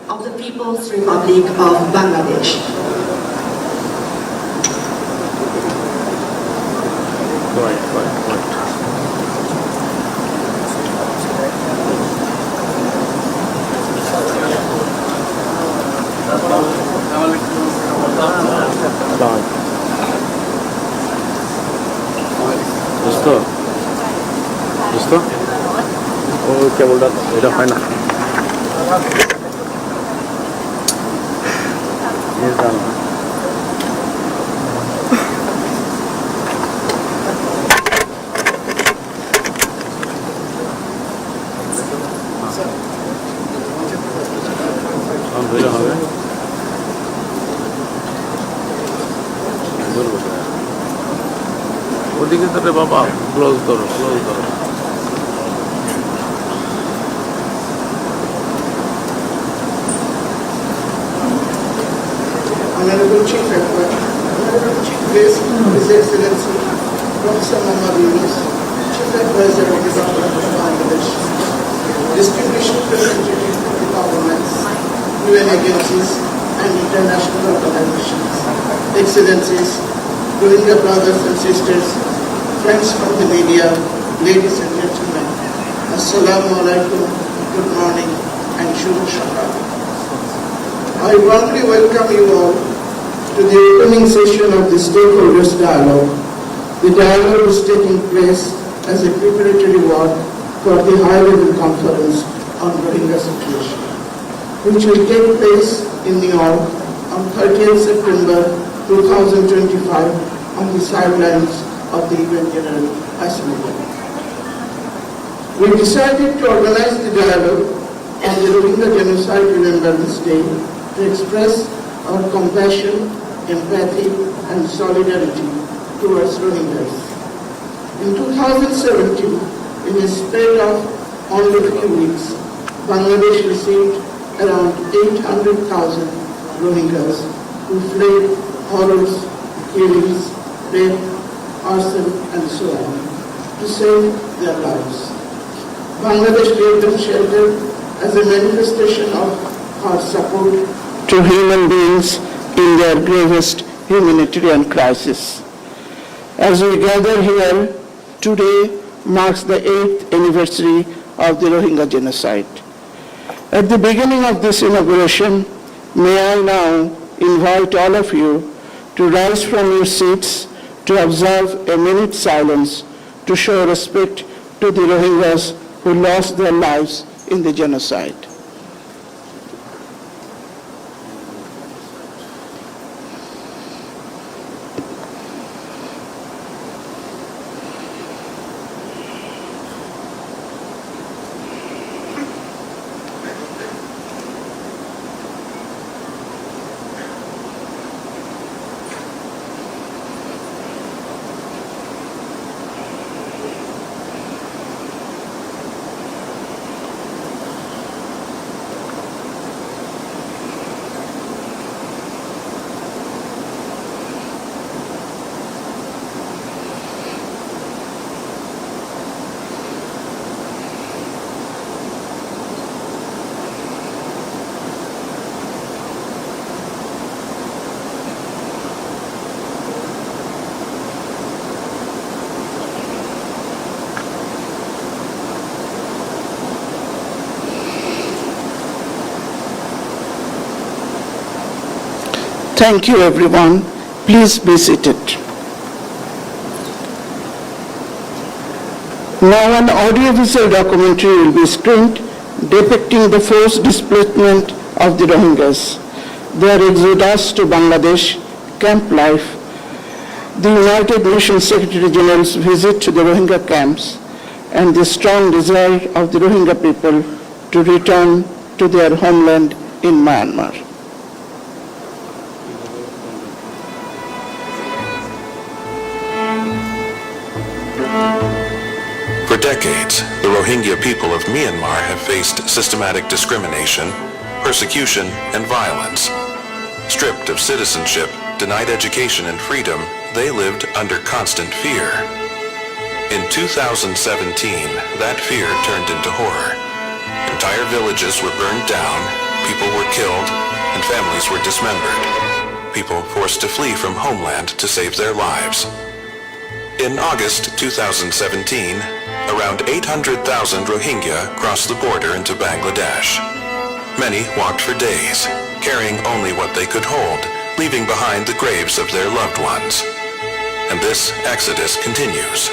of the People's Republic of Bangladesh. दोस्तों वो क्या बोल रहा था এটা হয় না ये जान हम भेजा হবে বলবো ওদিকে তো রে বাবা ক্লোজ করো Honorable Chief Guest, His Excellency Professor Muhammad Yunus, Chief Advisor of the Government of Bangladesh, distinguished representatives of the governments, UN agencies and international organizations, Excellencies, Rohingya brothers and sisters, friends from the media, ladies and gentlemen, Assalamu alaikum, good morning and Shubh Shakar. I warmly welcome you all to the opening session of the Stakeholders Dialogue. The dialogue is taking place as a preparatory work for the high-level conference on Rohingya situation, which will take place in New York on 30th September 2025 on the sidelines of the UN General Assembly. We decided to organize the dialogue on the Rohingya Genocide Remembrance Day to express our compassion, empathy and solidarity towards Rohingyas. In 2017, in a span of only a few weeks, Bangladesh received around 800,000 Rohingyas who fled horrors, killings, rape, arson and so on to save their lives. Bangladesh gave them shelter as a manifestation of our support to human beings in their gravest humanitarian crisis. As we gather here, today marks the 8th anniversary of the Rohingya genocide. At the beginning of this inauguration, may I now invite all of you to rise from your seats to observe a minute's silence to show respect to the Rohingyas who lost their lives in the genocide. Thank you, everyone. Please be seated. Now an audiovisual documentary will be screened depicting the forced displacement of the Rohingyas, their exodus to Bangladesh, camp life, the United Nations Secretary General's visit to the Rohingya camps, and the strong desire of the Rohingya people to return to their homeland in Myanmar. For decades, the Rohingya people of Myanmar have faced systematic discrimination, persecution, and violence. Stripped of citizenship, denied education and freedom, they lived under constant fear. In 2017, that fear turned into horror. Entire villages were burned down, people were killed and families were dismembered. People forced to flee from homeland to save their lives. In August 2017, around 800,000 Rohingya crossed the border into Bangladesh. Many walked for days, carrying only what they could hold, leaving behind the graves of their loved ones. And this exodus continues.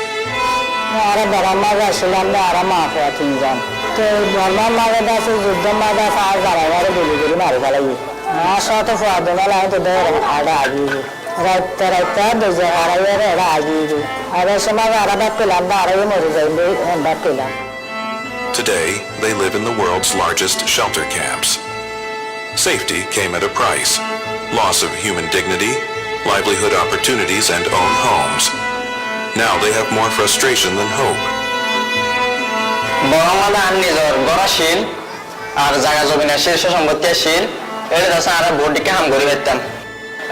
Today, they live in the world's largest shelter camps. Safety came at a price. Loss of human dignity, livelihood opportunities, and own homes. Now they have more frustration than hope.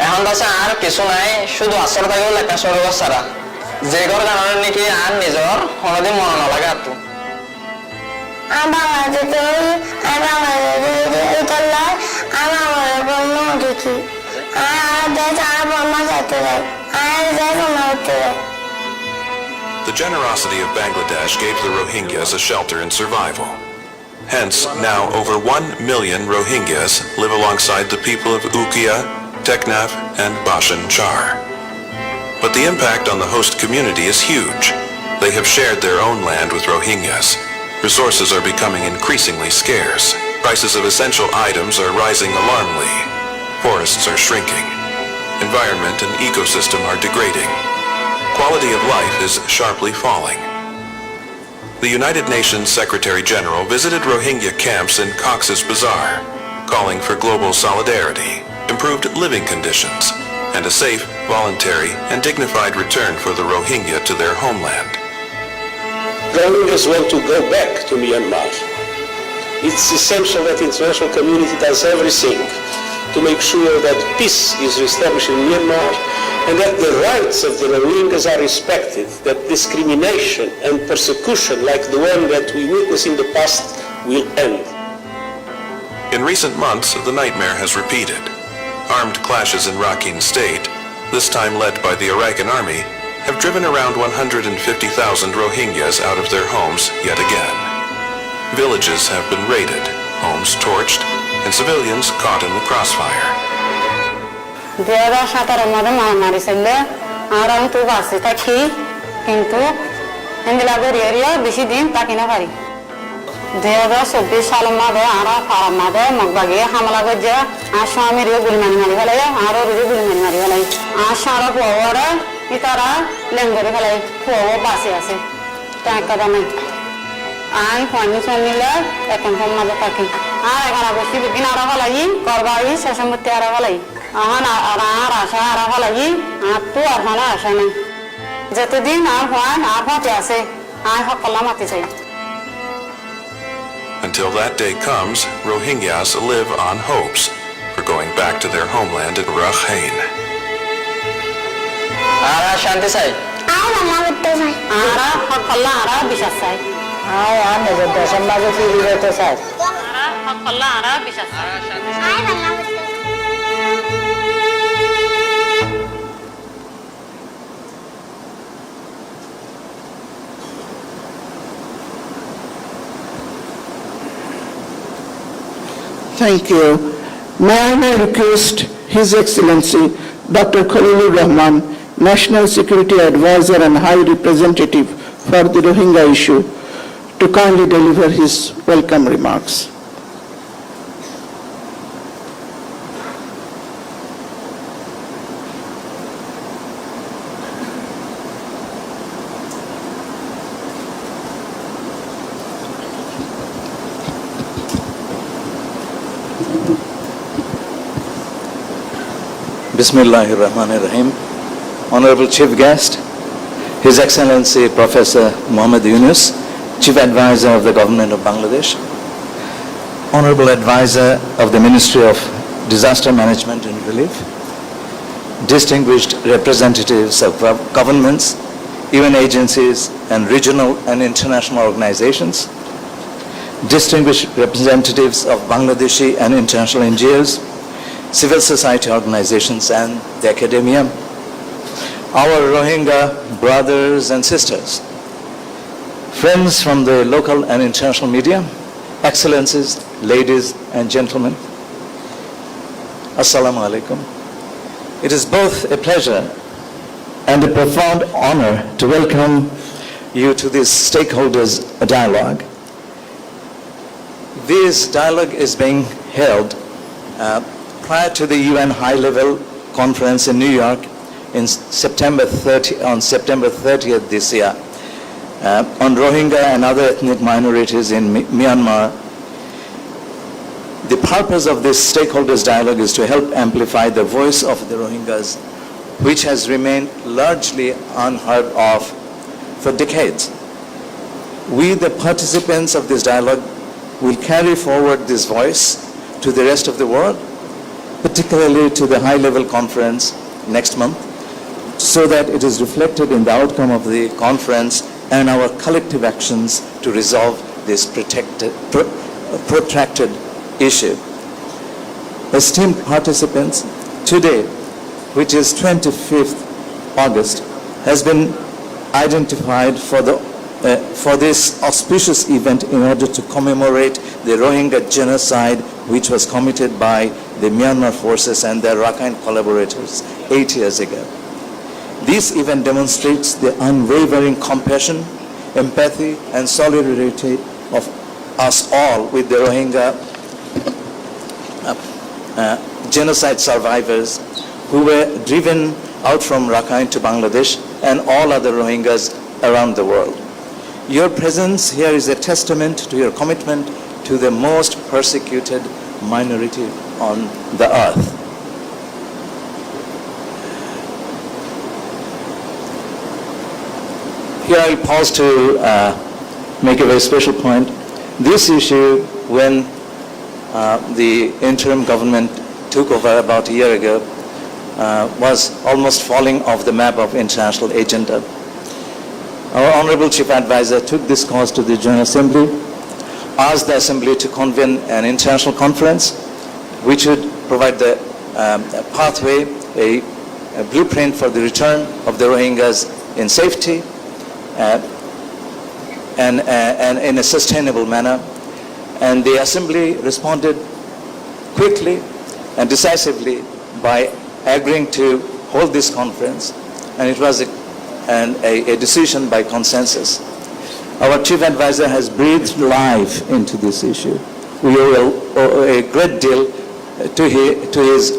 এখন দাসা আর কিছু নাই শুধু আসর থাকলেও লেখা সরব সারা যে ঘর কারণে নাকি আর নিজর কোনোদিন মনে না লাগে তো আমার যেতে আমার ইতাল্লাহ আমার বন্য দেখি আর দেশ আর বন্য যেতে যায় আর দেশ উন্নতি The generosity of Bangladesh gave the Rohingyas a shelter and survival. Hence, now over 1 million Rohingyas live alongside the people of Ukia, Teknaf, and Bhashan Char. But the impact on the host community is huge. They have shared their own land with Rohingyas. Resources are becoming increasingly scarce. Prices of essential items are rising alarmingly. Forests are shrinking. Environment and ecosystem are degrading. Quality of life is sharply falling. The United Nations Secretary General visited Rohingya camps in Cox's Bazar, calling for global solidarity, improved living conditions, and a safe, voluntary, and dignified return for the Rohingya to their homeland. Rohingyas want to go back to Myanmar. It's essential that the international community does everything to make sure that peace is reestablished in Myanmar and that the rights of the Rohingyas are respected, that discrimination and persecution like the one that we witnessed in the past will end. In recent months, the nightmare has repeated. Armed clashes in Rakhine State, this time led by the Arakan Army, have driven around 150,000 Rohingyas out of their homes yet again. Villages have been raided, homes torched, and civilians caught in the crossfire. সালের মাঝে আরো ফারার মাঝে মগবাগে হামলা করছে আর স্বামীর গুলি মারি মারি ফেলে আরো গুলি মারি মারি ফেলে আর সারা পুয়ারে ইতারা লেঙ্গরে ফেলে পুয়াও বাসে আছে টাকা দামে আই ফানি শুনিলে এখন ফোন মাঝে থাকি আর এখানে বসি বিকিন আরো ফেলাই করবাই শেষমূর্তি আরো ফেলাই আহান আর আশা আরো ফেলাই আর তো আর ফানা আশা নেই যতদিন আর ফান আর ফাতে আছে আই সকলা মাতি চাই Until that day comes, Rohingyas live on hopes for going back to their homeland in Rakhine. Ara shanti sai. Ara namaste sai. Ara hakalla ara bishas sai. Ara nezar dasam maje firi jete sai. Ara hakalla ara bishas sai. Ara shanti sai. Ara namaste. Thank you. May I now request His Excellency Dr. Khalilur Rahman, National Security Advisor and High Representative for the Rohingya issue, to kindly deliver his welcome remarks. Bismillahirrahmanirrahim. Honorable Chief Guest, His Excellency Professor Muhammad Yunus, Chief Advisor of the Government of Bangladesh, Honorable Advisor of the Ministry of Disaster Management and Relief, distinguished representatives of governments, UN agencies and regional and international organizations, distinguished representatives of Bangladeshi and international NGOs, civil society organizations, and the academia, our Rohingya brothers and sisters, friends from the local and international media, excellencies, ladies and gentlemen, Assalamu alaikum. It is both a pleasure and a profound honor to welcome you to this stakeholders dialogue. This dialogue is being held prior to the UN high-level conference in New York on September 30th this year on Rohingya and other ethnic minorities in Myanmar. The purpose of this stakeholders dialogue is to help amplify the voice of the Rohingyas, which has remained largely unheard of for decades. We, the participants of this dialogue, will carry forward this voice to the rest of the world, particularly to the high-level conference next month, so that it is reflected in the outcome of the conference and our collective actions to resolve this protracted issue. Esteemed participants, today, which is 25th August, has been identified for this auspicious event in order to commemorate the Rohingya genocide which was committed by the Myanmar forces and their Rakhine collaborators 8 years ago. This event demonstrates the unwavering compassion, empathy, and solidarity of us all with the Rohingya genocide survivors who were driven out from Rakhine to Bangladesh and all other Rohingyas around the world. Your presence here is a testament to your commitment to the most persecuted minority on the earth. Here I'll pause to make a very special point. This issue, when the interim government took over about a year ago, was almost falling off the map of international agenda. Our Honorable Chief Advisor took this cause to the General Assembly, asked the Assembly to convene an international conference which would provide the pathway, a blueprint for the return of the Rohingyas in safety and in a sustainable manner. And the Assembly responded quickly and decisively by agreeing to hold this conference, and it was a decision by consensus. Our Chief Advisor has breathed life into this issue. We owe a great deal to his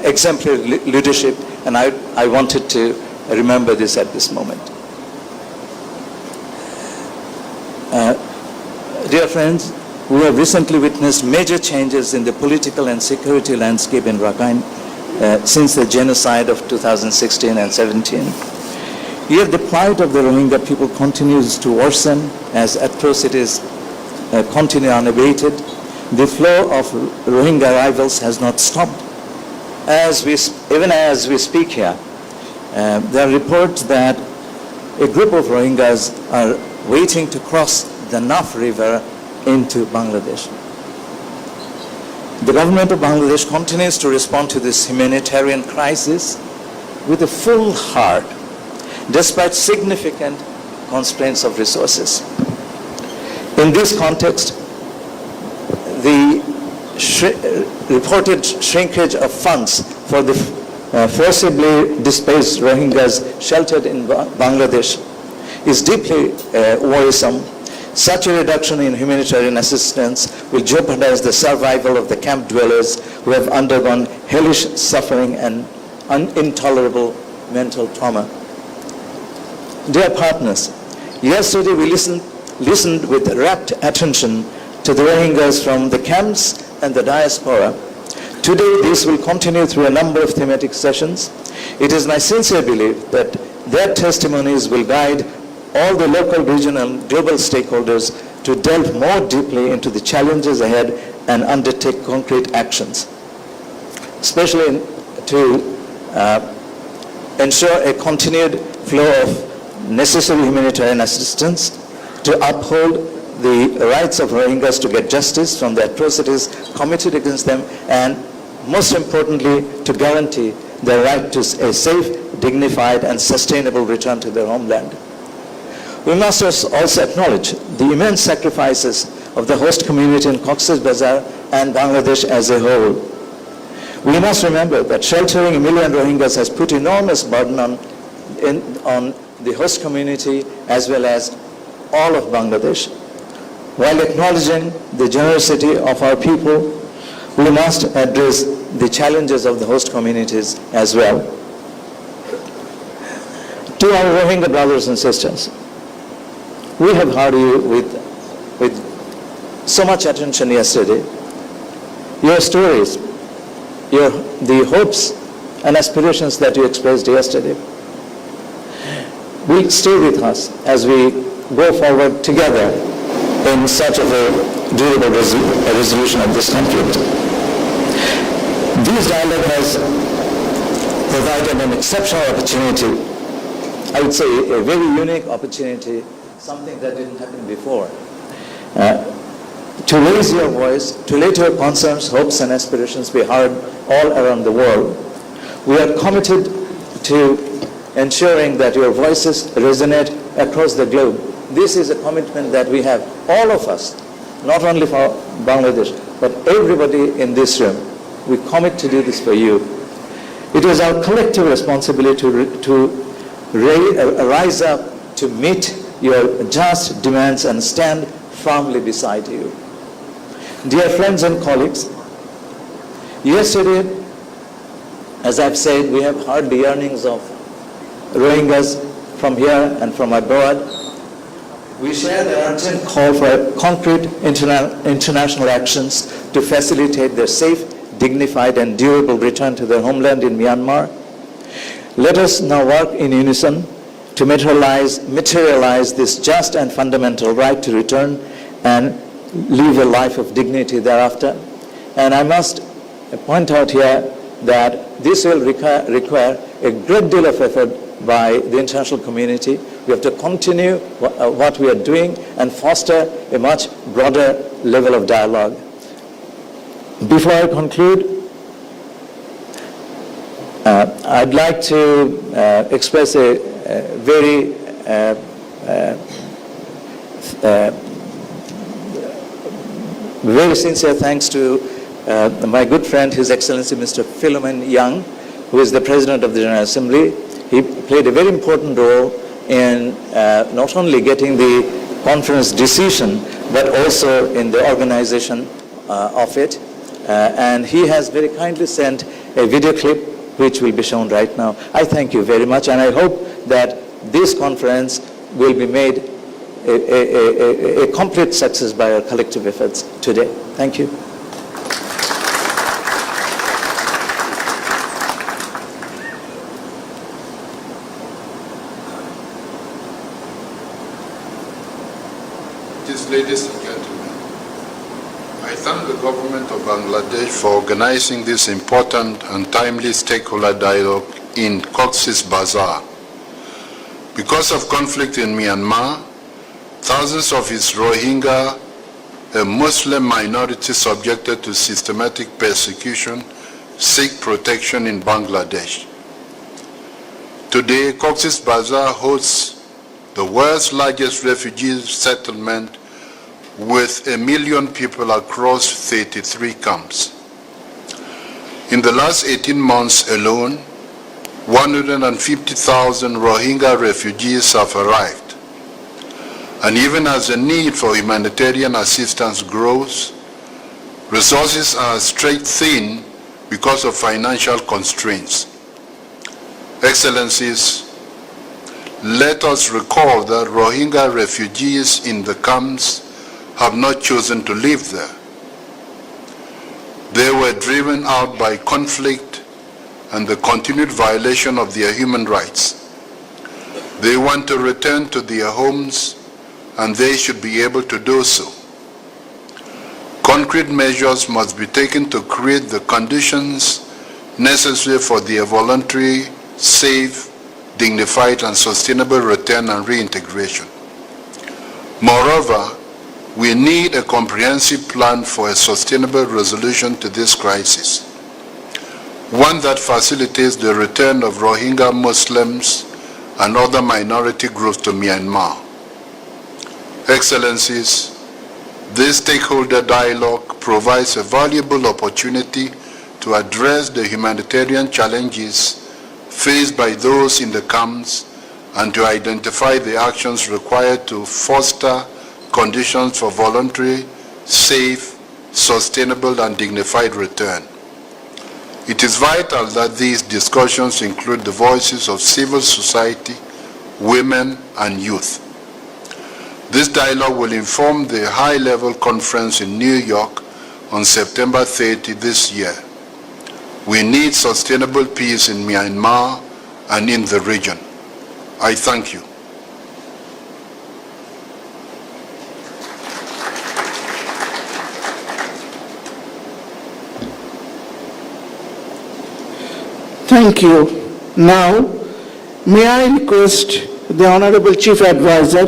exemplary leadership, and I wanted to remember this at this moment. Dear friends, we have recently witnessed major changes in the political and security landscape in Rakhine since the genocide of 2016 and 17. Yet the plight of the Rohingya people continues to worsen as atrocities continue unabated. The flow of Rohingya arrivals has not stopped. Even as we speak here, there are reports that a group of Rohingyas are waiting to cross the Naf River into Bangladesh. The government of Bangladesh continues to respond to this humanitarian crisis with a full heart, despite significant constraints of resources. In this context, the reported shrinkage of funds for the forcibly displaced Rohingyas sheltered in Bangladesh is deeply worrisome. Such a reduction in humanitarian assistance will jeopardize the survival of the camp dwellers who have undergone hellish suffering and intolerable mental trauma. Dear partners, yesterday we listened with rapt attention to the Rohingyas from the camps and the diaspora. Today this will continue through a number of thematic sessions. It is my sincere belief that their testimonies will guide all the local, regional, global stakeholders to delve more deeply into the challenges ahead and undertake concrete actions, especially to ensure a continued flow of necessary humanitarian assistance, to uphold the rights of Rohingyas to get justice from the atrocities committed against them, and most importantly, to guarantee their right to a safe, dignified and sustainable return to their homeland. We must also acknowledge the immense sacrifices of the host community in Cox's Bazar and Bangladesh as a whole. We must remember that sheltering 1 million Rohingyas has put enormous burden on the host community as well as all of Bangladesh. While acknowledging the generosity of our people, we must address the challenges of the host communities as well. To our Rohingya brothers and sisters, we have heard you with so much attention yesterday. Your stories, the hopes and aspirations that you expressed yesterday will stay with us as we go forward together in search of a durable resolution of this conflict. This dialogue has provided an exceptional opportunity, I would say a very unique opportunity, something that didn't happen before, to raise your voice, to let your concerns, hopes and aspirations be heard all around the world. We are committed to ensuring that your voices resonate across the globe. This is a commitment that we have, all of us, not only for Bangladesh, but everybody in this room. We commit to do this for you. It is our collective responsibility to rise up to meet your just demands and stand firmly beside you. Dear friends and colleagues, yesterday, as I've said, we have heard the yearnings of Rohingyas from here and from abroad. We share the urgent call for concrete international actions to facilitate their safe, dignified and durable return to their homeland in Myanmar. Let us now work in unison to materialize this just and fundamental right to return and live a life of dignity thereafter. And I must point out here that this will require a great deal of effort by the international community. We have to continue what we are doing and foster a much broader level of dialogue. Before I conclude, I'd like to express a very sincere thanks to my good friend, His Excellency Mr. Philomen Young, who is the President of the General Assembly. He played a very important role in not only getting the conference decision, but also in the organization of it. And he has very kindly sent a video clip which will be shown right now. I thank you very much, and I hope that this conference will be made a complete success by our collective efforts today. Thank you. Ladies and gentlemen, I thank the government of Bangladesh for organizing this important and timely stakeholder dialogue in Cox's Bazar. Because of conflict in Myanmar, thousands of its Rohingya, a Muslim minority subjected to systematic persecution, seek protection in Bangladesh. Today, Cox's Bazar hosts the world's largest refugee settlement with 1 million people across 33 camps. In the last 18 months alone, 150,000 Rohingya refugees have arrived. And even as the need for humanitarian assistance grows, resources are stretched thin because of financial constraints. Excellencies, let us recall that Rohingya refugees in the camps have not chosen to live there. They were driven out by conflict and the continued violation of their human rights. They want to return to their homes, and they should be able to do so. Concrete measures must be taken to create the conditions necessary for their voluntary, safe, dignified and sustainable return and reintegration. Moreover, We need a comprehensive plan for a sustainable resolution to this crisis, one that facilitates the return of Rohingya Muslims and other minority groups to Myanmar. Excellencies, this stakeholder dialogue provides a valuable opportunity to address the humanitarian challenges faced by those in the camps and to identify the actions required to foster conditions for voluntary, safe, sustainable, and dignified return. It is vital that these discussions include the voices of civil society, women, and youth. This dialogue will inform the high-level conference in New York on September 30 this year. We need sustainable peace in Myanmar and in the region. I thank you. Thank you. Now, may I request the Honorable Chief Advisor,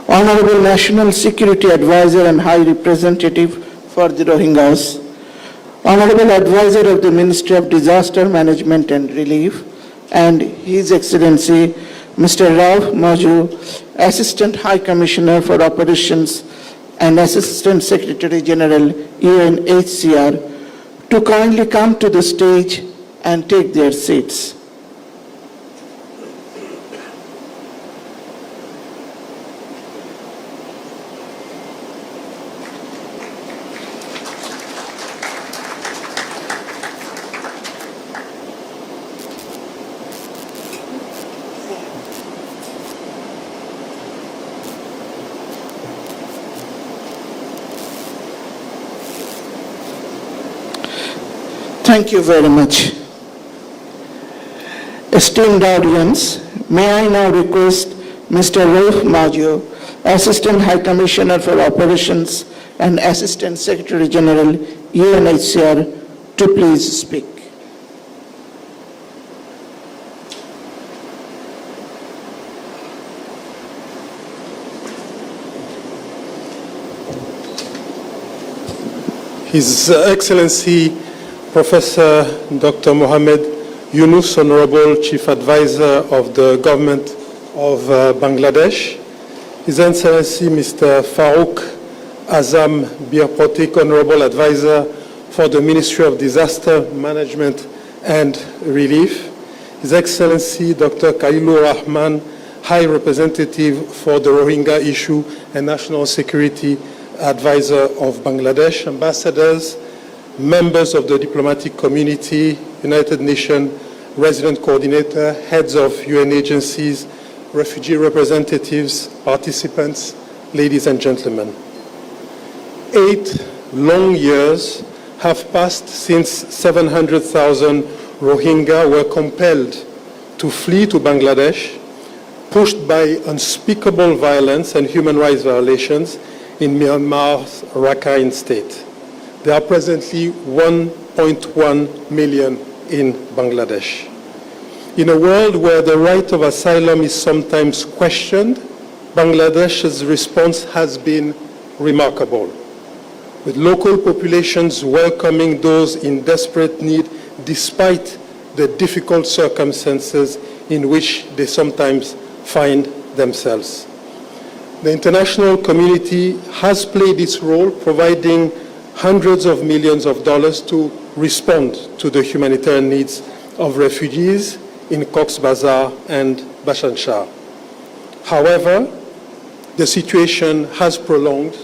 Honorable National Security Advisor and High Representative for the Rohingyas, Honorable Advisor of the Ministry of Disaster Management and Relief, and His Excellency Mr. Rauf Maju, Assistant High Commissioner for Operations and Assistant Secretary General UNHCR, to kindly come to the stage and take their seats. Thank you very much. Esteemed audience, may I now request Mr. Rauf Maju, Assistant High Commissioner for Operations and Assistant Secretary General, UNHCR, to please speak. His Excellency Professor Dr. Mohamed Yunus, Honorable Chief Advisor of the Government of Bangladesh, His Excellency Mr. Farouk Azam Bir-Potik, Honorable Advisor for the Ministry of Disaster Management and Relief, His Excellency Dr. Khalilur Rahman, High Representative for the Rohingya Issue and National Security Advisor of Bangladesh, ambassadors, members of the diplomatic community, United Nations resident coordinator, heads of UN agencies, refugee representatives, participants, ladies and gentlemen. 8 long years have passed since 700,000 Rohingya were compelled to flee to Bangladesh, pushed by unspeakable violence and human rights violations in Myanmar's Rakhine state. There are presently 1.1 million in Bangladesh. In a world where the right of asylum is sometimes questioned, Bangladesh's response has been remarkable, with local populations welcoming those in desperate need despite the difficult circumstances in which they sometimes find themselves. The international community has played its role, providing hundreds of millions of dollars to respond to the humanitarian needs of refugees in Cox's Bazar and Bhasan Char. However, the situation has prolonged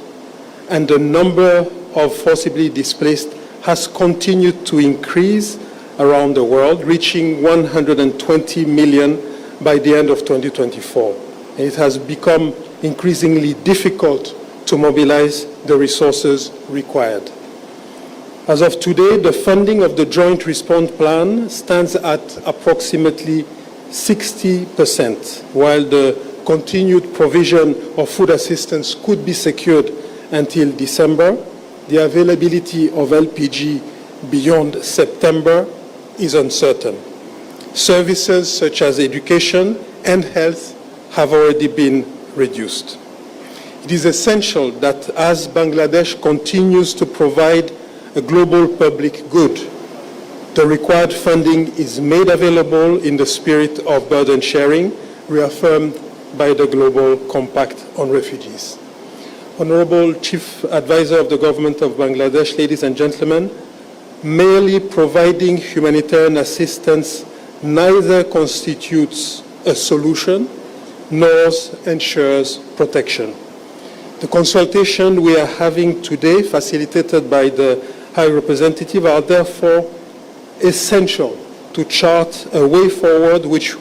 and the number of forcibly displaced has continued to increase around the world, reaching 120 million by the end of 2024. And it has become increasingly difficult to mobilize the resources required. As of today, the funding of the Joint Response Plan stands at approximately 60%, while the continued provision of food assistance could be secured until December. The availability of LPG beyond September is uncertain. Services such as education and health have already been reduced. It is essential that as Bangladesh continues to provide a global public good, the required funding is made available in the spirit of burden sharing, reaffirmed by the Global Compact on Refugees. Honorable Chief Advisor of the Government of Bangladesh, ladies and gentlemen, merely providing humanitarian assistance neither constitutes a solution nor ensures protection. The consultation we are having today, facilitated by the High Representative, are therefore essential to chart a way forward in which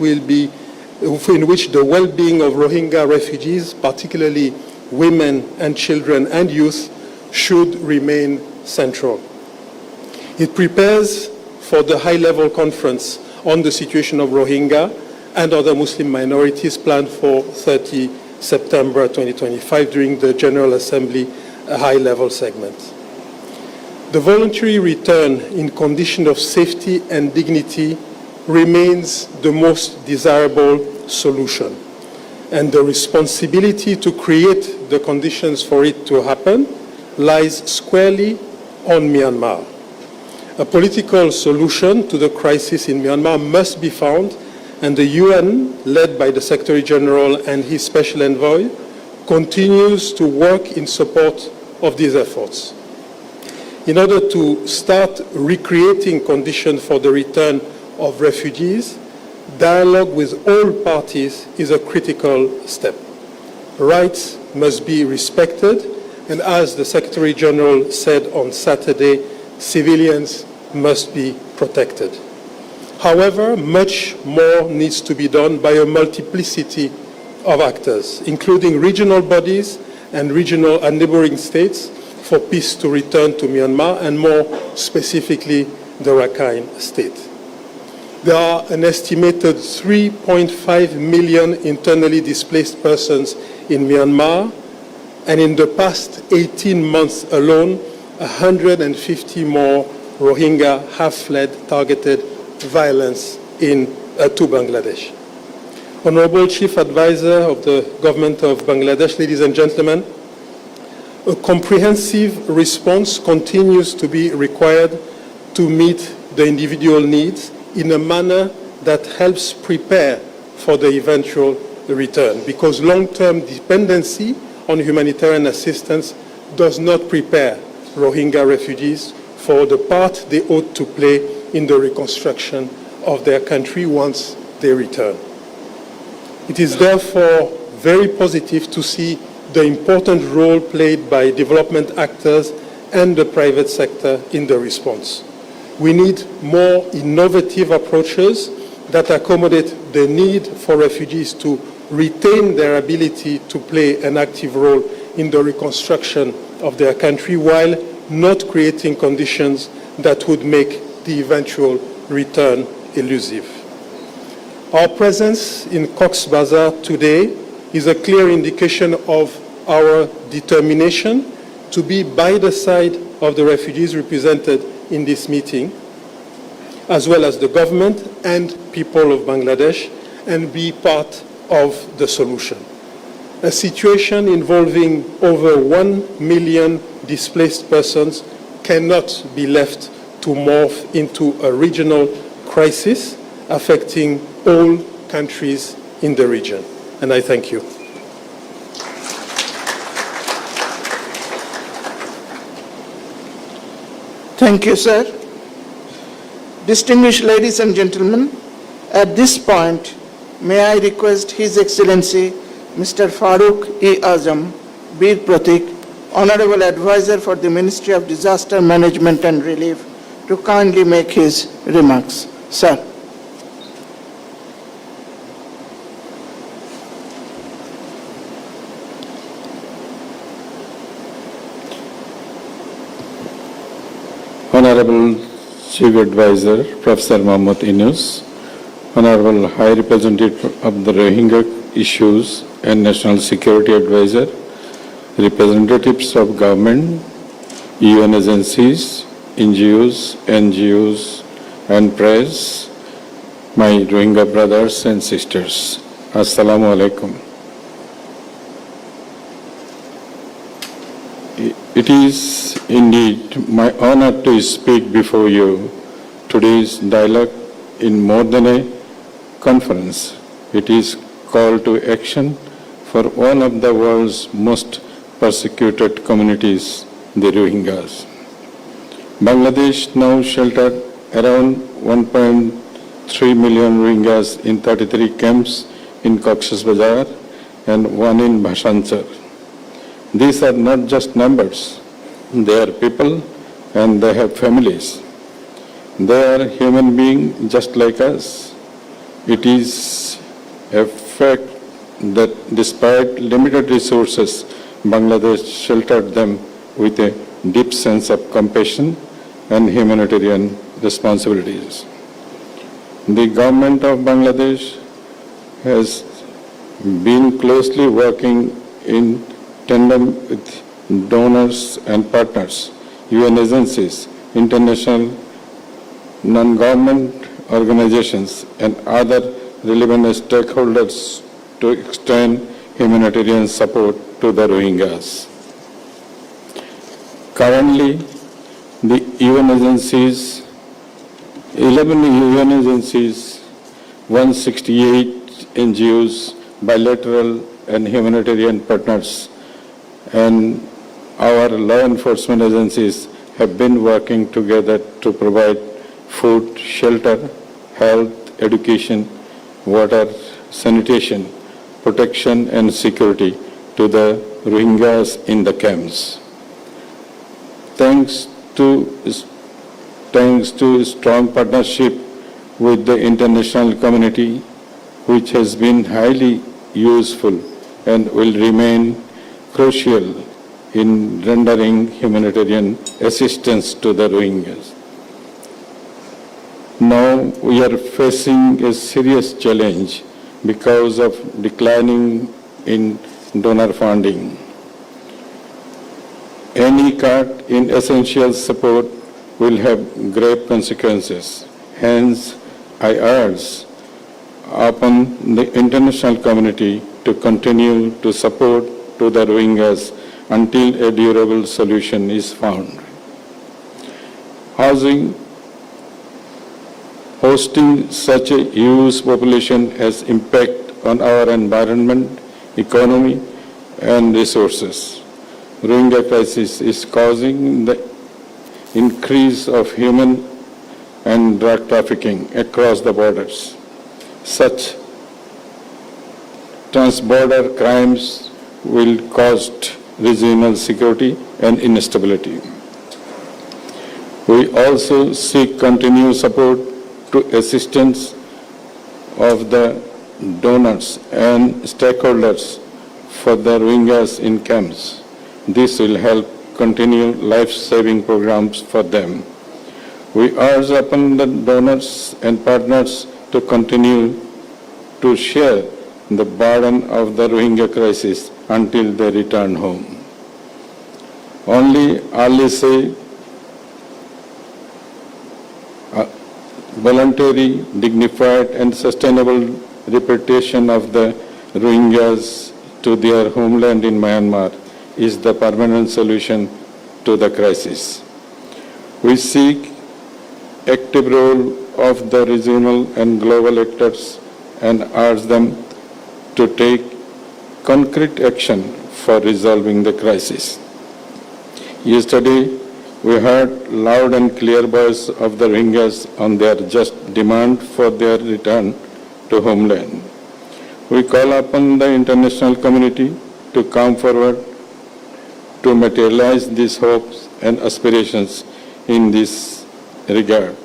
the well-being of Rohingya refugees, particularly women and children and youth, should remain central. It prepares for the high-level conference on the situation of Rohingya and other Muslim minorities planned for 30 September 2025 during the General Assembly high-level segment. The voluntary return in condition of safety and dignity remains the most desirable solution, and the responsibility to create the conditions for it to happen lies squarely on Myanmar. A political solution to the crisis in Myanmar must be found, and the UN, led by the Secretary General and his Special Envoy, continues to work in support of these efforts. In order to start recreating conditions for the return of refugees, dialogue with all parties is a critical step. Rights must be respected, and as the Secretary General said on Saturday, civilians must be protected. However, much more needs to be done by a multiplicity of actors, including regional bodies and regional and neighboring states, for peace to return to Myanmar, and more specifically, the Rakhine State. There are an estimated 3.5 million internally displaced persons in Myanmar, and in the past 18 months alone, 150 more Rohingya have fled targeted violence to Bangladesh. Honorable Chief Advisor of the Government of Bangladesh, ladies and gentlemen, a comprehensive response continues to be required to meet the individual needs in a manner that helps prepare for the eventual return, because long-term dependency on humanitarian assistance does not prepare Rohingya refugees for the part they ought to play in the reconstruction of their country once they return. It is therefore very positive to see the important role played by development actors and the private sector in the response. We need more innovative approaches that accommodate the need for refugees to retain their ability to play an active role in the reconstruction of their country, while not creating conditions that would make the eventual return elusive. Our presence in Cox's Bazar today is a clear indication of our determination to be by the side of the refugees represented in this meeting, as well as the government and people of Bangladesh, and be part of the solution. A situation involving over 1 million displaced persons cannot be left to morph into a regional crisis affecting all countries in the region. And I thank you. Thank you, sir. Distinguished ladies and gentlemen, at this point, may I request His Excellency Mr. Farooq-e-Azam, Bir Pratik, Honorable Advisor for the Ministry of Disaster Management and Relief, to kindly make his remarks. Sir. Honorable Chief Advisor, Professor Mohammad Yunus, Honorable High Representative of the Rohingya Issues and National Security Advisor, representatives of government, UN agencies, NGOs, and press, my Rohingya brothers and sisters. Assalamu alaikum. It is indeed my honor to speak before you. Today's dialogue in more than a conference. It is call to action for one of the world's most persecuted communities, the Rohingyas. Bangladesh now sheltered around 1.3 million Rohingyas in 33 camps in Cox's Bazar and one in Bhasanchar. These are not just numbers. They are people and they have families. They are human beings just like us. It is a fact that despite limited resources, Bangladesh sheltered them with a deep sense of compassion and humanitarian responsibilities. The government of Bangladesh has been closely working in tandem with donors and partners, UN agencies, international non-government organizations, and other relevant stakeholders to extend humanitarian support to the Rohingyas. Currently, the UN agencies, 11 UN agencies, 168 NGOs, bilateral and humanitarian partners, and our law enforcement agencies have been working together to provide food, shelter, health, education, water, sanitation, protection and security to the Rohingyas in the camps. Thanks to strong partnership with the international community, which has been highly useful and will remain crucial in rendering humanitarian assistance to the Rohingyas. Now we are facing a serious challenge because of declining in donor funding. Any cut in essential support will have grave consequences. Hence, I urge upon the international community to continue to support to the Rohingyas until a durable solution is found. Hosting such a huge population has impact on our environment, economy, and resources. Rohingya crisis is causing the increase of human and drug trafficking across the borders. Such transborder crimes will cause regional security and instability. We also seek continued support to assistance of the donors and stakeholders for the Rohingyas in camps. This will help continue life-saving programs for them. We urge upon the donors and partners to continue to share the burden of the Rohingya crisis until they return home. Only early say voluntary, dignified and sustainable repatriation of the Rohingyas to their homeland in Myanmar is the permanent solution to the crisis. We seek active role of the regional and global actors and urge them to take concrete action for resolving the crisis. Yesterday, we heard loud and clear voice of the Rohingyas on their just demand for their return to homeland. We call upon the international community to come forward to materialize these hopes and aspirations in this regard.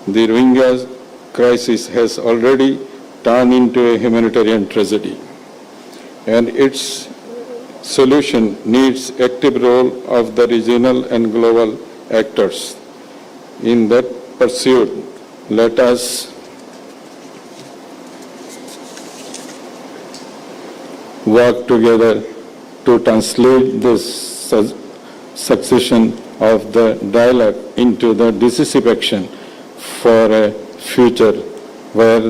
The Rohingya crisis has already turned into a humanitarian tragedy, and its solution needs active role of the regional and global actors. In that pursuit, let us work together to translate this succession of the dialogue into the decisive action for a future where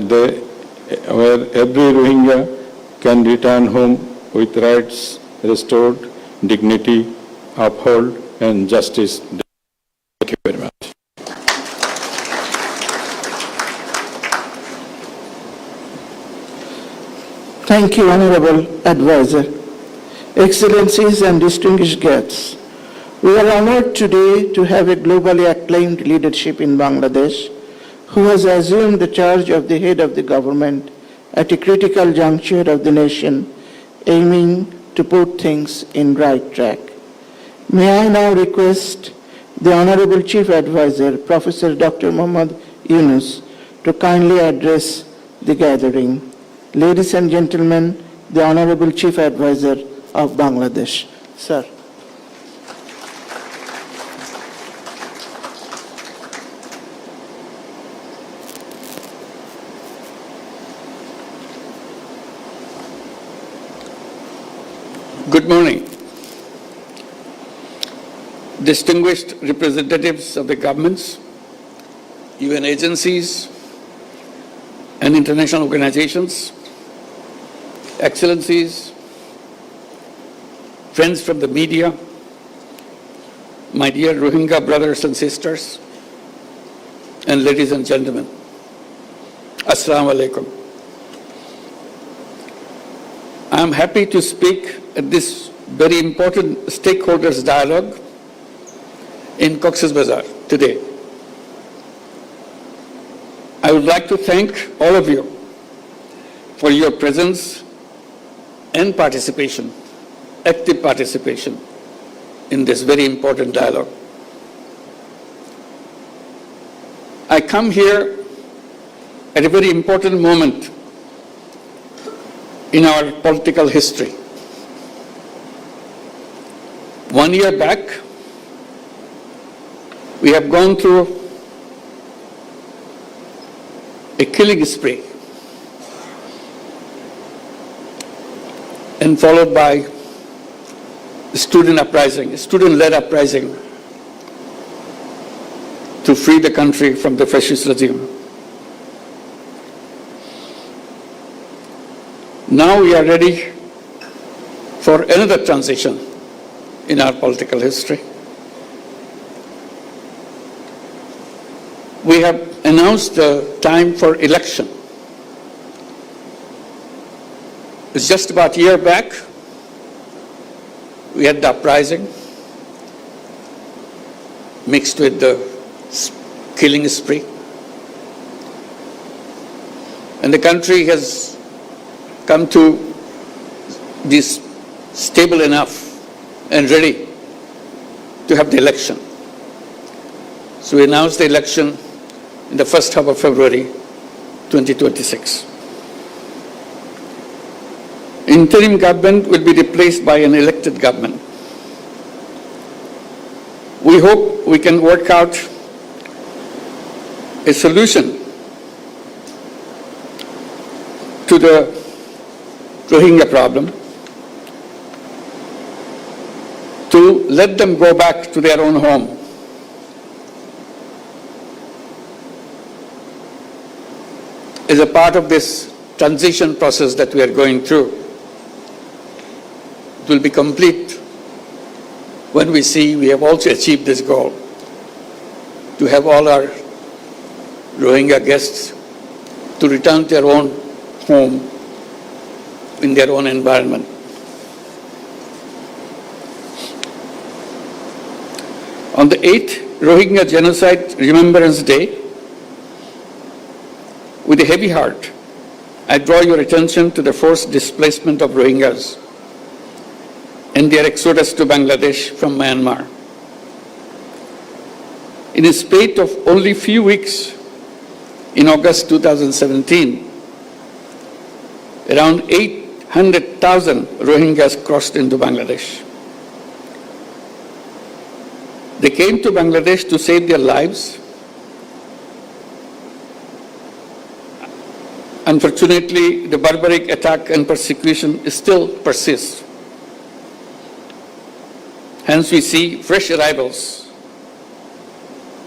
every Rohingya can return home with rights restored, dignity uphold and justice. Thank you very much. Thank you, Honorable Advisor. Excellencies and distinguished guests, we are honored today to have a globally acclaimed leadership in Bangladesh who has assumed the charge of the head of the government at a critical juncture of the nation, aiming to put things in right track. May I now request the Honorable Chief Advisor, Professor Dr. Muhammad Yunus, to kindly address the gathering. Ladies and gentlemen, the Honorable Chief Advisor of Bangladesh. Sir. Good morning. Distinguished representatives of the governments, UN agencies, and international organizations, Excellencies, friends from the media, my dear Rohingya brothers and sisters, and ladies and gentlemen, Assalamu alaikum. I am happy to speak at this very important stakeholders dialogue in Cox's Bazar today. I would like to thank all of you for your presence and participation, active participation in this very important dialogue. I come here at a very important moment in our political history. 1 year back, we have gone through a killing spree and followed by student uprising, student-led uprising to free the country from the fascist regime. Now we are ready for another transition in our political history. We have announced the time for election. It's just about a year back, we had the uprising mixed with the killing spree. And the country has come to be stable enough and ready to have the election. So we announced the election in the first half of February 2026. Interim government will be replaced by an elected government. We hope we can work out a solution to the Rohingya problem, to let them go back to their own home. As a part of this transition process that we are going through, it will be complete when we see we have also achieved this goal, to have all our Rohingya guests to return to their own home in their own environment. On the 8th Rohingya Genocide Remembrance Day, with a heavy heart, I draw your attention to the forced displacement of Rohingyas and their exodus to Bangladesh from Myanmar. In a spate of only few weeks, in August 2017, around 800,000 Rohingyas crossed into Bangladesh. They came to Bangladesh to save their lives. Unfortunately, the barbaric attack and persecution still persists. Hence, we see fresh arrivals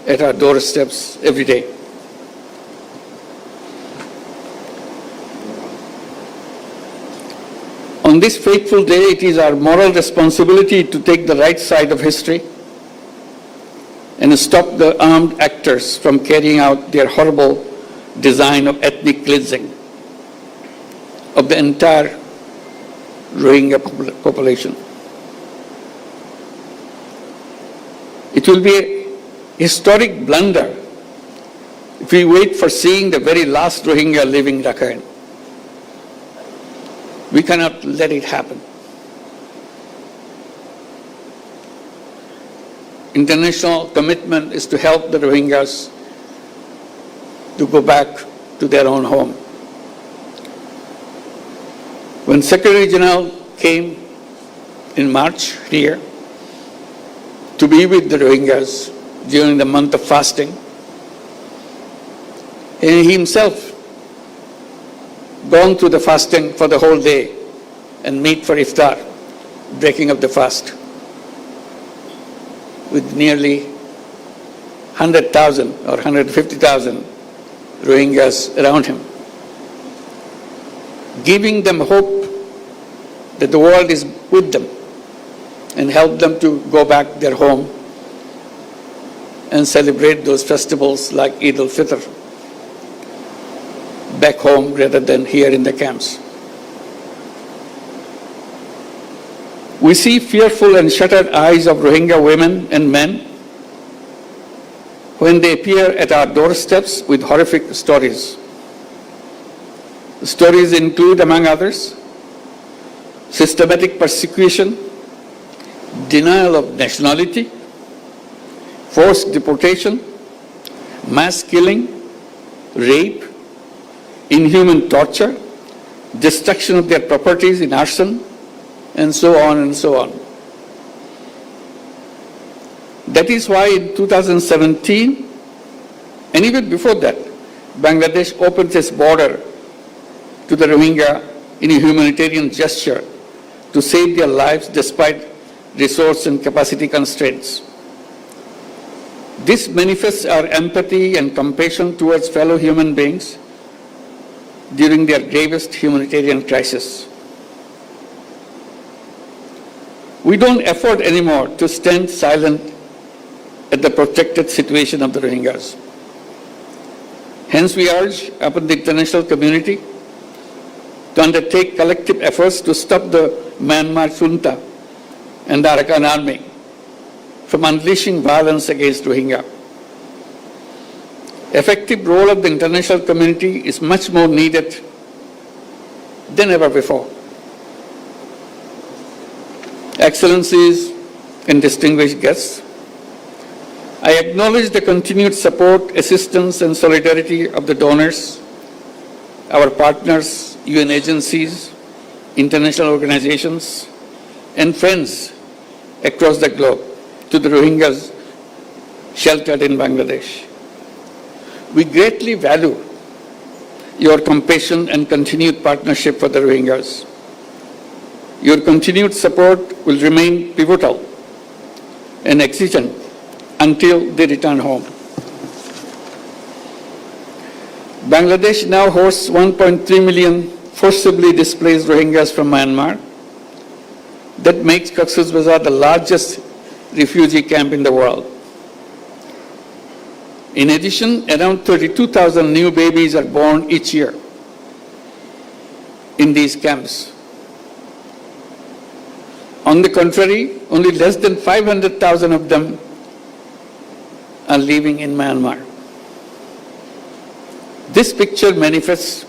at our doorsteps every day. On this fateful day, it is our moral responsibility to take the right side of history and stop the armed actors from carrying out their horrible design of ethnic cleansing of the entire Rohingya population. It will be a historic blunder if we wait for seeing the very last Rohingya living Rakhine. We cannot let it happen. International commitment is to help the Rohingyas to go back to their own home. When Secretary General came in March here to be with the Rohingyas during the month of fasting, and he himself gone through the fasting for the whole day and meet for iftar, breaking of the fast, with nearly 100,000 or 150,000 Rohingyas around him, giving them hope that the world is with them and help them to go back their home and celebrate those festivals like Eid al-Fitr back home rather than here in the camps. We see fearful and shuttered eyes of Rohingya women and men when they appear at our doorsteps with horrific stories. The stories include, among others, systematic persecution, denial of nationality, forced deportation, mass killing, rape, inhuman torture, destruction of their properties in arson, and so on and so on. That is why in 2017, and even before that, Bangladesh opened its border to the Rohingya in a humanitarian gesture to save their lives despite resource and capacity constraints. This manifests our empathy and compassion towards fellow human beings during their gravest humanitarian crisis. We don't afford anymore to stand silent at the protracted situation of the Rohingyas. Hence, we urge upon the international community to undertake collective efforts to stop the Myanmar junta and the Arakan army from unleashing violence against Rohingya. Effective role of the international community is much more needed than ever before. Excellencies and distinguished guests, I acknowledge the continued support, assistance, and solidarity of the donors, our partners, UN agencies, international organizations, and friends across the globe to the Rohingyas sheltered in Bangladesh. We greatly value your compassion and continued partnership for the Rohingyas. Your continued support will remain pivotal and exigent until they return home. Bangladesh now hosts 1.3 million forcibly displaced Rohingyas from Myanmar. That makes Cox's Bazar the largest refugee camp in the world. In addition, around 32,000 new babies are born each year in these camps. On the contrary, only less than 500,000 of them are living in Myanmar. This picture manifests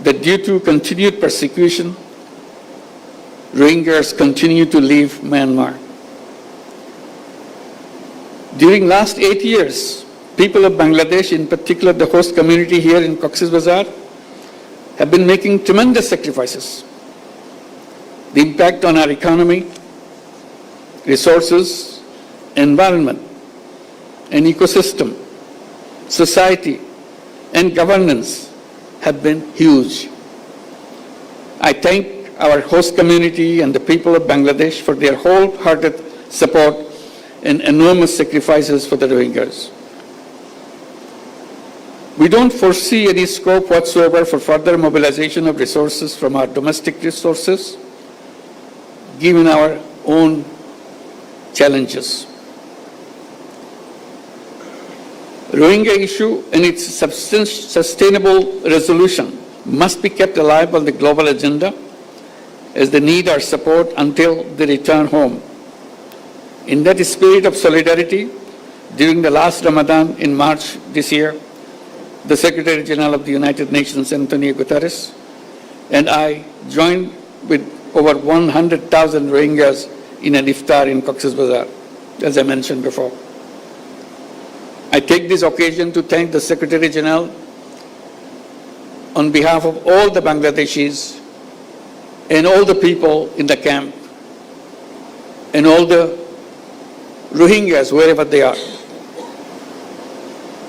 that due to continued persecution, Rohingyas continue to leave Myanmar. During last 8 years, people of Bangladesh, in particular the host community here in Cox's Bazar, have been making tremendous sacrifices. The impact on our economy, resources, environment, and ecosystem, society, and governance have been huge. I thank our host community and the people of Bangladesh for their wholehearted support and enormous sacrifices for the Rohingyas. We don't foresee any scope whatsoever for further mobilization of resources from our domestic resources given our own challenges. Rohingya issue and its sustainable resolution must be kept alive on the global agenda as they need our support until they return home. In that spirit of solidarity, during the last Ramadan in March this year, the Secretary General of the United Nations, Antonio Guterres, and I joined with over 100,000 Rohingyas in an iftar in Cox's Bazar, as I mentioned before. I take this occasion to thank the Secretary General on behalf of all the Bangladeshis and all the people in the camp and all the Rohingyas, wherever they are.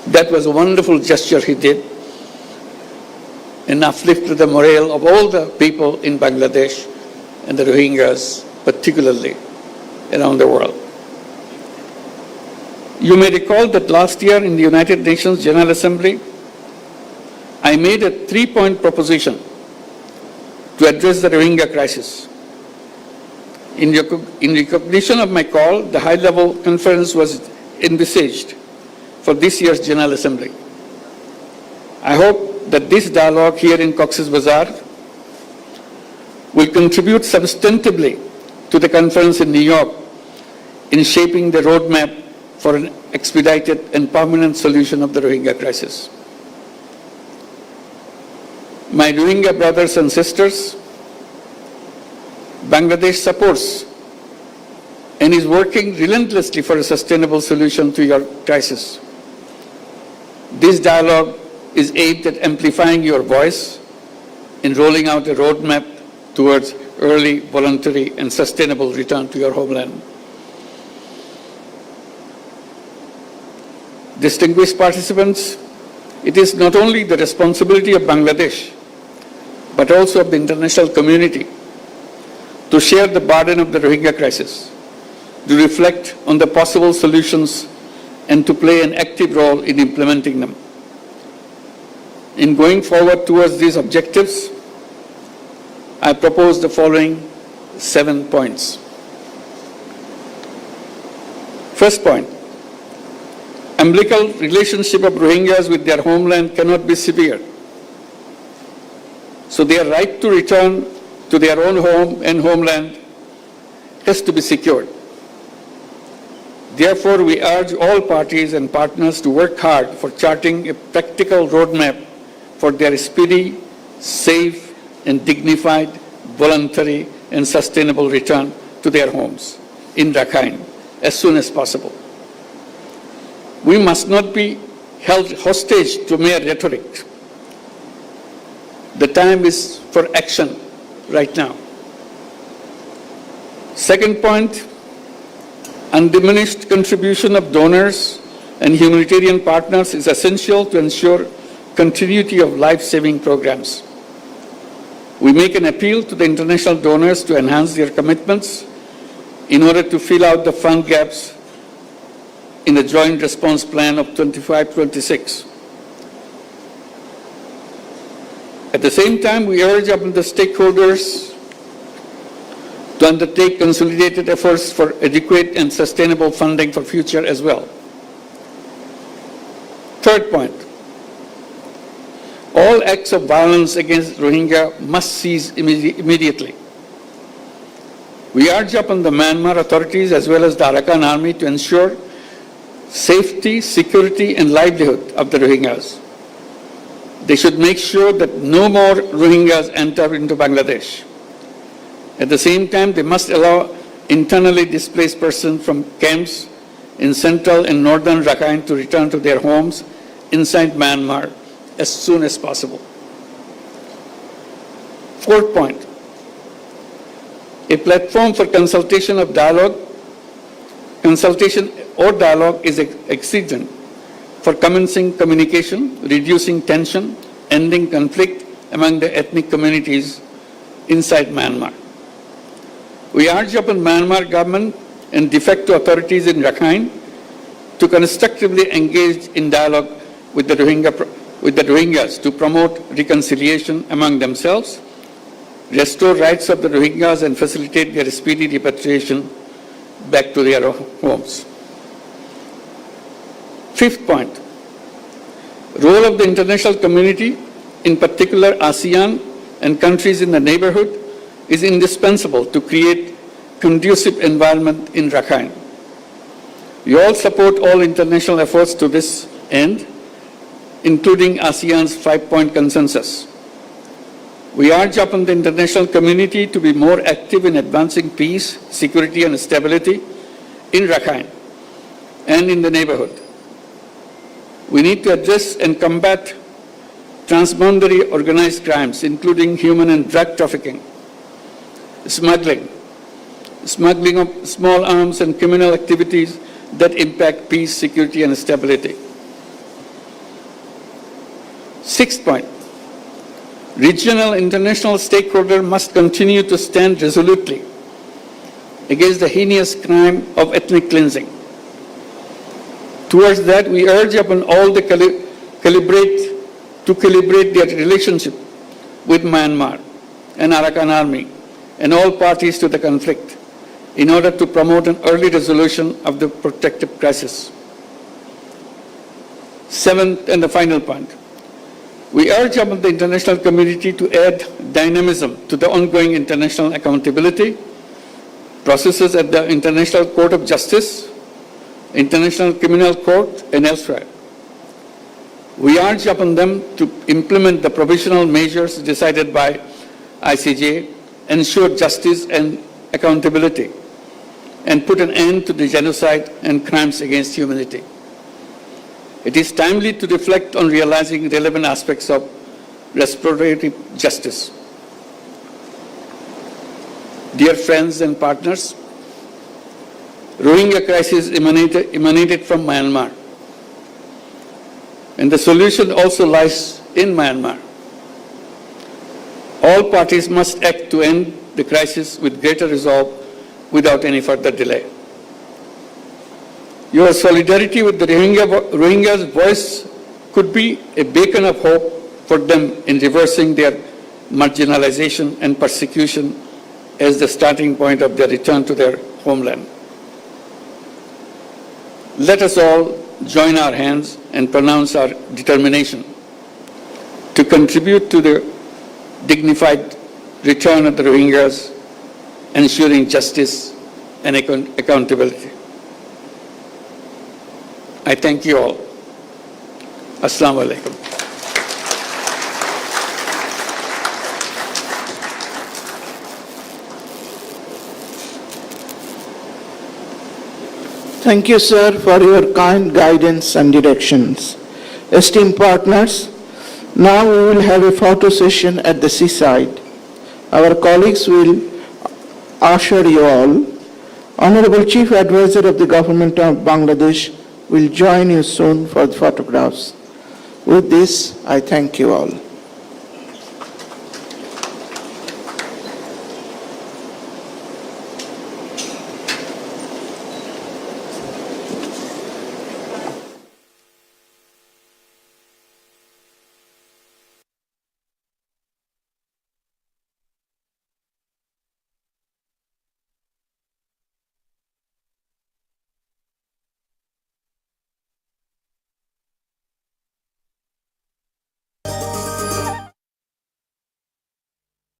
That was a wonderful gesture he did, and uplifted the morale of all the people in Bangladesh and the Rohingyas, particularly around the world. You may recall that last year in the United Nations General Assembly, I made a 3-point proposition to address the Rohingya crisis. In recognition of my call, the high-level conference was envisaged for this year's General Assembly. I hope that this dialogue here in Cox's Bazar will contribute substantively to the conference in New York in shaping the roadmap for an expedited and permanent solution of the Rohingya crisis. My Rohingya brothers and sisters, Bangladesh supports and is working relentlessly for a sustainable solution to your crisis. This dialogue is aimed at amplifying your voice in rolling out a roadmap towards early, voluntary, and sustainable return to your homeland. Distinguished participants, it is not only the responsibility of Bangladesh, but also of the international community to share the burden of the Rohingya crisis, to reflect on the possible solutions, and to play an active role in implementing them. In going forward towards these objectives, I propose the following 7 points. First point, umbilical relationship of Rohingyas with their homeland cannot be severed. So their right to return to their own home and homeland has to be secured. Therefore, we urge all parties and partners to work hard for charting a practical roadmap for their speedy, safe, and dignified, voluntary, and sustainable return to their homes in Rakhine as soon as possible. We must not be held hostage to mere rhetoric. The time is for action right now. Second point, undiminished contribution of donors and humanitarian partners is essential to ensure continuity of life-saving programs. We make an appeal to the international donors to enhance their commitments in order to fill out the fund gaps in the Joint Response Plan of 25-26. At the same time, we urge upon the stakeholders to undertake consolidated efforts for adequate and sustainable funding for future as well. Third point, all acts of violence against Rohingya must cease immediately. We urge upon the Myanmar authorities as well as the Arakan army to ensure safety, security, and livelihood of the Rohingyas. They should make sure that no more Rohingyas enter into Bangladesh. At the same time, they must allow internally displaced persons from camps in central and northern Rakhine to return to their homes inside Myanmar as soon as possible. Fourth point, a platform for consultation or dialogue is exigent for commencing communication, reducing tension, ending conflict among the ethnic communities inside Myanmar. We urge upon Myanmar government and de facto authorities in Rakhine to constructively engage in dialogue with the Rohingyas to promote reconciliation among themselves restore rights of the Rohingyas and facilitate their speedy repatriation back to their homes. Fifth point, role of the international community, in particular ASEAN and countries in the neighborhood, is indispensable to create conducive environment in Rakhine. We all support all international efforts to this end, including ASEAN's 5-point consensus. We urge upon the international community to be more active in advancing peace, security, and stability in Rakhine and in the neighborhood. We need to address and combat transboundary organized crimes, including human and drug trafficking, smuggling of small arms, and criminal activities that impact peace, security, and stability. Sixth point, regional and international stakeholders must continue to stand resolutely against the heinous crime of ethnic cleansing. Towards that, we urge upon all to calibrate their relationship with Myanmar and Arakan Army and all parties to the conflict in order to promote an early resolution of the protracted crisis. Seventh and the final point, we urge upon the international community to add dynamism to the ongoing international accountability processes at the International Court of Justice, International Criminal Court, and elsewhere. We urge upon them to implement the provisional measures decided by ICJ, ensure justice and accountability, and put an end to the genocide and crimes against humanity. It is timely to reflect on realizing relevant aspects of restorative justice. Dear friends and partners, Rohingya crisis emanated from Myanmar, and the solution also lies in Myanmar. All parties must act to end the crisis with greater resolve without any further delay. Your solidarity with the Rohingyas' voice could be a beacon of hope for them in reversing their marginalization and persecution as the starting point of their return to their homeland. Let us all join our hands and pronounce our determination to contribute to the dignified return of the Rohingyas, ensuring justice and accountability. I thank you all. Assalamu alaikum. Thank you, sir, for your kind guidance and directions. Esteemed partners, now we will have a photo session at the seaside. Our colleagues will usher you all. Honorable Chief Advisor of the Government of Bangladesh will join you soon for the photographs. With this, I thank you all.